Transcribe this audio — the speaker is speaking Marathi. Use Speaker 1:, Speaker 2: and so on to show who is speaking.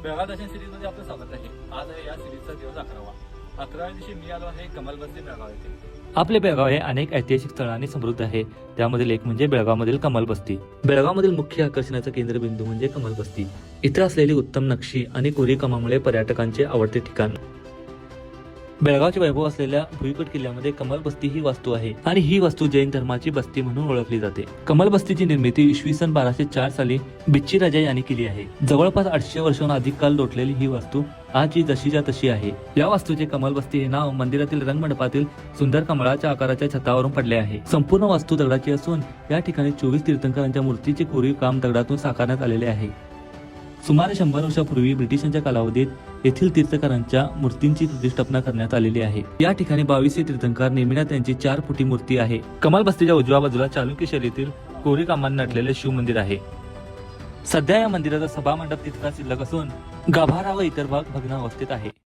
Speaker 1: बेळगाव दर्शन सिरीजमध्ये आपलं स्वागत आहे. आज आहे या सिरीजचा दिवस 11वा. 11व्या दिवशी मी आलो आहे कमल बस्ती बेळगाव येथे.
Speaker 2: आपले बेळगाव हे अनेक ऐतिहासिक स्थळांनी समृद्ध आहे. त्यामधील एक म्हणजे बेळगावमधील कमल बस्ती. बेळगावमधील मुख्य आकर्षणाचा केंद्रबिंदू म्हणजे कमल बस्ती. इथे असलेली उत्तम नक्षी आणि कोरीव कामामुळे पर्यटकांचे आवडते ठिकाण. बेळगावचे वैभव असलेल्या भुईकोट किल्ल्यामध्ये कमल बस्ती ही वास्तू आहे आणि ही वास्तू जैन धर्माची बस्ती म्हणून ओळखली जाते. कमल बस्तीची निर्मिती इसवी सन 1204 साली बिच्ची राजा यांनी केली आहे. जवळपास 800 वर्षांहून अधिक काल लोटलेली ही वास्तू आजची जशीच्या तशी आहे. या वास्तूचे कमल बस्ती हे नाव मंदिरातील रंगमंडपातील सुंदर कमळाच्या आकाराच्या छतावरून पडले आहे. संपूर्ण वास्तू दगडाची असून या ठिकाणी 24 तीर्थंकरांच्या मूर्तीचे कोरीव काम दगडातून साकारण्यात आलेले आहे. सुमारे 100 वर्षापूर्वी ब्रिटिशांच्या कालावधीत येथील तीर्थंकरांच्या मूर्तींची प्रतिष्ठापना करण्यात आलेली आहे. या ठिकाणी 22 तीर्थंकर नेमिनाथ यांची 4 फुटी मूर्ती आहे. कमल बस्तीच्या उजव्या बाजूला चालुक्य शैलीतील कोरीव कामांनी नटलेले शिव मंदिर आहे. सध्या या मंदिराचा सभा मंडप तितका शिल्लक असून गाभारा व इतर भाग भग्नावस्थेत आहे.